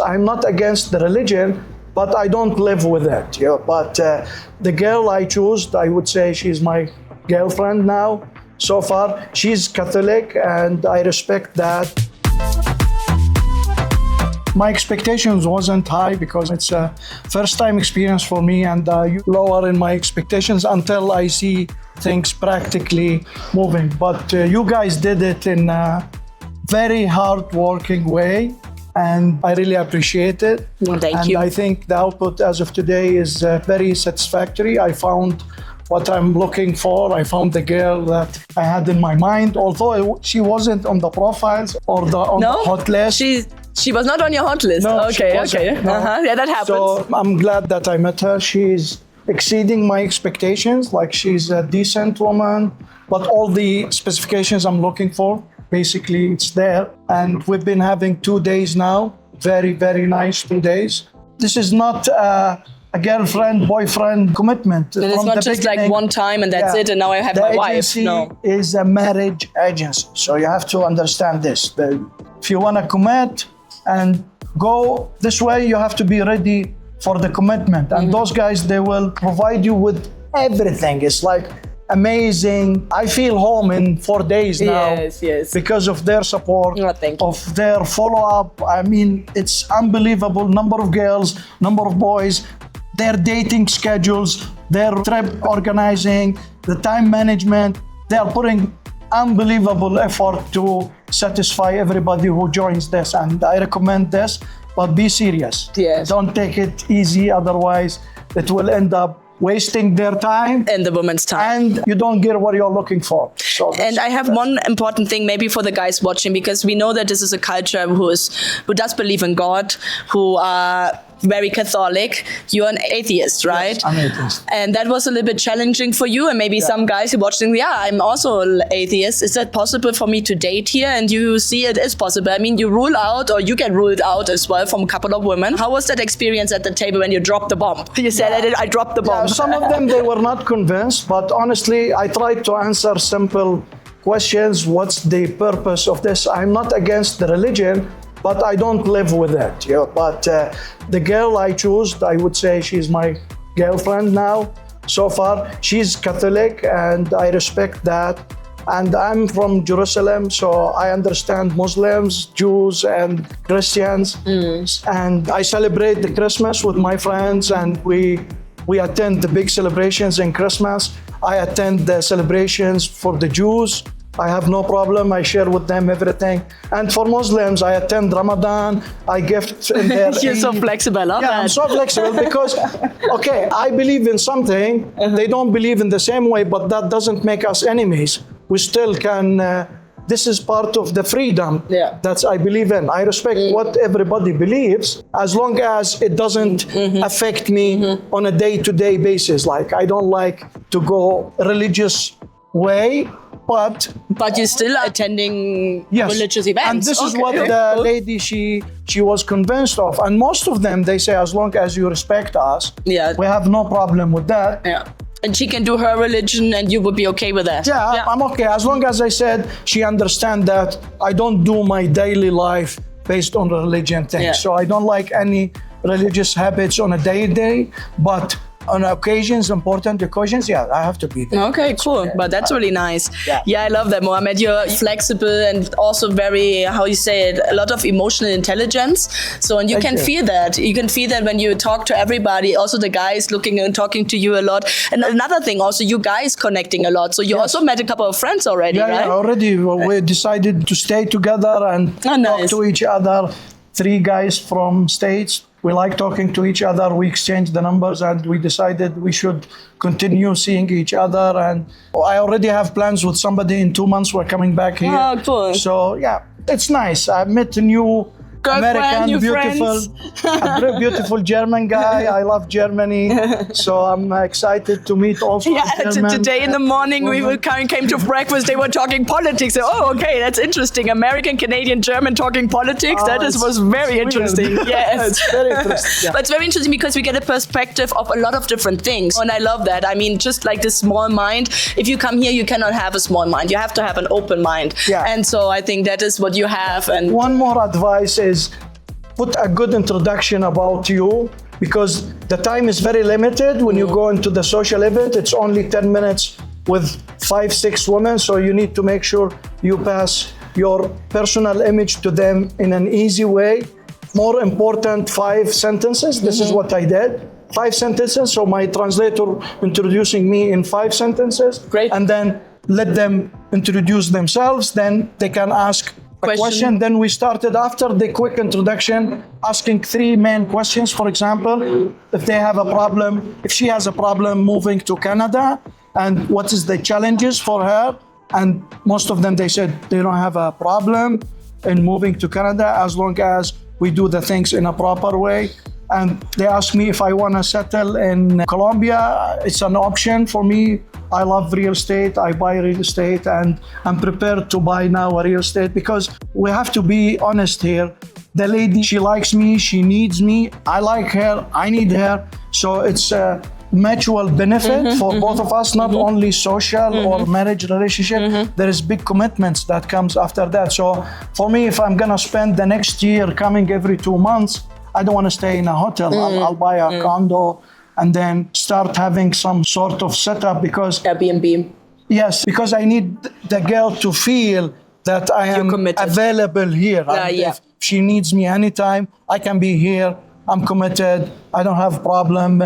I'm not against the religion, but I don't live with it. But the girl I chose, I would say she's my girlfriend now. So far, she's Catholic, and I respect that. My expectations wasn't high because it's a first-time experience for me, and lower in my expectations until I see things practically moving. But you guys did it in a very hard-working way, and I really appreciate it. Well, thank you. And I think the output as of today is very satisfactory. I found what I'm looking for. I found the girl that I had in my mind, although she wasn't on the profiles or on the hot list. She was not on your hot list. No, okay. No. Yeah, that happens. So I'm glad that I met her. She's exceeding my expectations. Like, she's a decent woman, but all the specifications I'm looking for, basically it's there. And we've been having 2 days now. Very, very nice 2 days. This is not a girlfriend, boyfriend commitment. And it's not just like one time and that's it, and now I have my wife. No. Is a marriage agency. So you have to understand this. If you want to commit and go this way, you have to be ready for the commitment. And those guys, they will provide you with everything. It's like amazing. I feel home in 4 days now. Yes. Because of their support, of their follow-up. I mean, it's unbelievable. Number of girls, number of boys, their dating schedules, their trip organizing, the time management. They are putting unbelievable effort to satisfy everybody who joins this, and I recommend this, but be serious. Yes. Don't take it easy, otherwise it will end up wasting their time and the woman's time, and you don't get what you're looking for. So and I have one important thing maybe for the guys watching, because we know that this is a culture who does believe in God, who are very Catholic. You're an atheist, right? Yes, I'm atheist. And that was a little bit challenging for you, and maybe some guys who watching, I'm also an atheist. Is that possible for me to date here? And you see it is possible. I mean, you rule out, or you get ruled out as well from a couple of women. How was that experience at the table when you dropped the bomb? You said, I dropped the bomb. Some of them, they were not convinced, but honestly, I tried to answer simple questions. What's the purpose of this? I'm not against the religion, but I don't live with it. But the girl I chose, I would say she's my girlfriend now. So far, she's Catholic, and I respect that. And I'm from Jerusalem, so I understand Muslims, Jews, and Christians. And I celebrate the Christmas with my friends, and we attend the big celebrations in Christmas. I attend the celebrations for the Jews. I have no problem. I share with them everything. And for Muslims, I attend Ramadan. I gift in their You're so flexible, huh? Yeah, I'm so flexible because, I believe in something. They don't believe in the same way, but that doesn't make us enemies. We still can, this is part of the freedom that I believe in. I respect what everybody believes, as long as it doesn't affect me on a day-to-day basis. Like, I don't like to go religious way, but you're still attending religious events. And this is what the lady, she was convinced of. And most of them, they say, as long as you respect us, we have no problem with that. Yeah. And she can do her religion and you would be okay with that? Yeah, I'm okay. As long as I said she understands that I don't do my daily life based on the religion thing. So I don't like any religious habits on a day-to-day, but on occasions, important occasions, I have to be there. Okay, cool. But that's really nice. Yeah, I love that, Mohammed. You're flexible and also very, how you say it, a lot of emotional intelligence. So, and you can feel that. You can feel that when you talk to everybody. Also, the guys looking and talking to you a lot. And another thing, also, you guys connecting a lot. So you also met a couple of friends already, right? Yeah, already. We decided to stay together and talk to each other. 3 guys from States. We like talking to each other. We exchanged the numbers, and we decided we should continue seeing each other. And I already have plans with somebody in 2 months. We're coming back here. Oh, cool. So it's nice. I met a new American, beautiful German guy. I love Germany, so I'm excited to meet also. Today in the morning we came to breakfast. They were talking politics. Okay, that's interesting. American, Canadian, German talking politics. Was very interesting. Yes, it's very interesting. But it's very interesting because we get a perspective of a lot of different things, and I love that. I mean, just like this small mind. If you come here, you cannot have a small mind. You have to have an open mind. And so I think that is what you have. And one more advice is, put a good introduction about you, because the time is very limited. When you go into the social event, it's only 10 minutes with 5-6 women. So you need to make sure you pass your personal image to them in an easy way. More important, 5 sentences. This is what I did. 5 sentences. So my translator introducing me in 5 sentences. Great. And then let them introduce themselves. Then they can ask a question. Then we started after the quick introduction, asking 3 main questions. For example, if they have a problem, if she has a problem moving to Canada, and what is the challenges for her? And most of them, they said they don't have a problem in moving to Canada as long as we do the things in a proper way. And they asked me if I want to settle in Colombia. It's an option for me. I love real estate. I buy real estate, and I'm prepared to buy now a real estate, because we have to be honest here. The lady, she likes me, she needs me. I like her, I need her. So it's a mutual benefit for both of us, not only social or marriage relationship. There is big commitments that comes after that. So for me, if I'm gonna spend the next year coming every 2 months, I don't want to stay in a hotel. I'll buy a condo and then start having some sort of setup, because Airbnb. Yes, because I need the girl to feel that I am available here. If she needs me anytime, I can be here. I'm committed. I don't have a problem.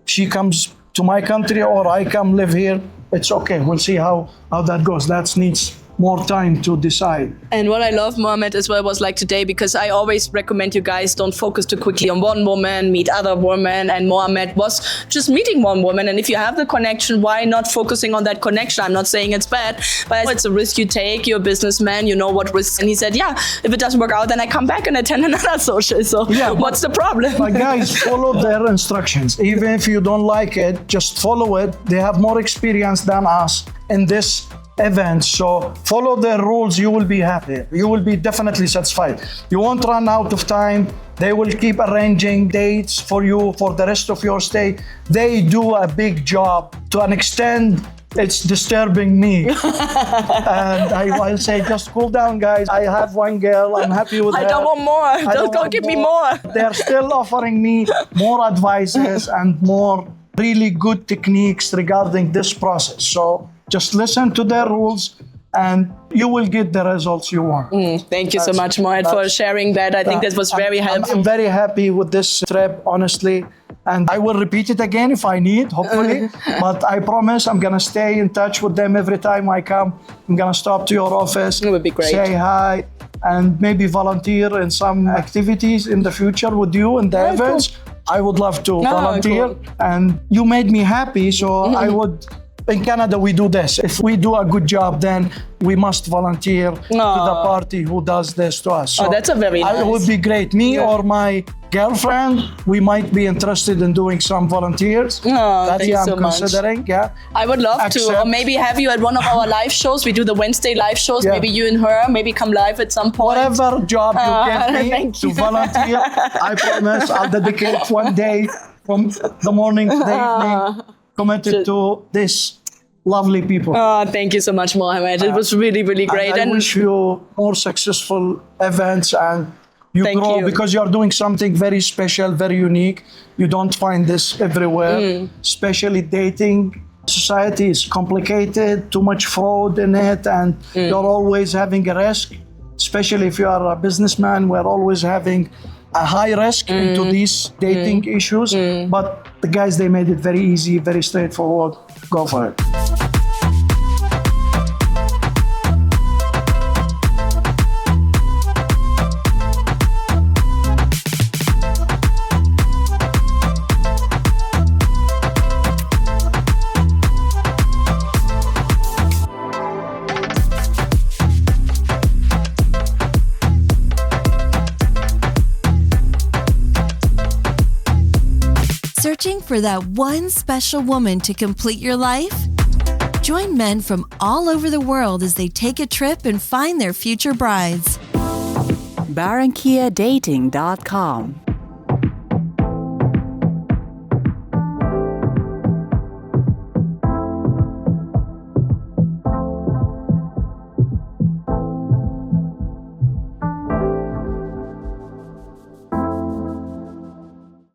She comes to my country or I come live here. It's okay. We'll see how that goes. That needs more time to decide. And what I love, Mohammed, as well was like today, because I always recommend you guys don't focus too quickly on one woman, meet other women, and Mohammed was just meeting one woman. And if you have the connection, why not focusing on that connection? I'm not saying it's bad, but it's a risk you take. You're a businessman, you know what risks. And he said, yeah, if it doesn't work out, then I come back and attend another social. So what's the problem? But guys, follow their instructions. Even if you don't like it, just follow it. They have more experience than us in this events. So follow their rules, you will be happy. You will be definitely satisfied. You won't run out of time. They will keep arranging dates for you for the rest of your stay. They do a big job. To an extent, it's disturbing me. And I'll say, just cool down, guys. I have one girl. I'm happy with her. I don't want more. Don't give me more. They're still offering me more advices and more really good techniques regarding this process. So just listen to their rules and you will get the results you want. Thank you so much, Mohammed, for sharing that. I think that was very helpful. I'm very happy with this trip, honestly. And I will repeat it again if I need, hopefully. But I promise I'm going to stay in touch with them every time I come. I'm going to stop to your office. It would be great. Say hi and maybe volunteer in some activities in the future with you in the events. Cool. I would love to volunteer. Cool. And you made me happy, so I would... In Canada, we do this. If we do a good job, then we must volunteer to the party who does this to us. So that's a very nice. It would be great. Me or my girlfriend, we might be interested in doing some volunteers. That's I'm considering. Yeah, I would love to. Or maybe have you at one of our live shows. We do the Wednesday live shows. Maybe you and her. Maybe come live at some point. Whatever job you give me to volunteer, I promise I'll dedicate one day from the morning to the evening. Committed to this lovely people. Thank you so much, Mohammed. It was really, really great. And I wish you more successful events and you grow because you're doing something very special, very unique. You don't find this everywhere, especially dating. Society is complicated, too much fraud in it, and you're always having a risk, especially if you are a businessman. We're always having a high risk into these dating issues, but the guys, they made it very easy, very straightforward. Go for it. Searching for that one special woman to complete your life? Join men from all over the world as they take a trip and find their future brides. BarranquillaDating.com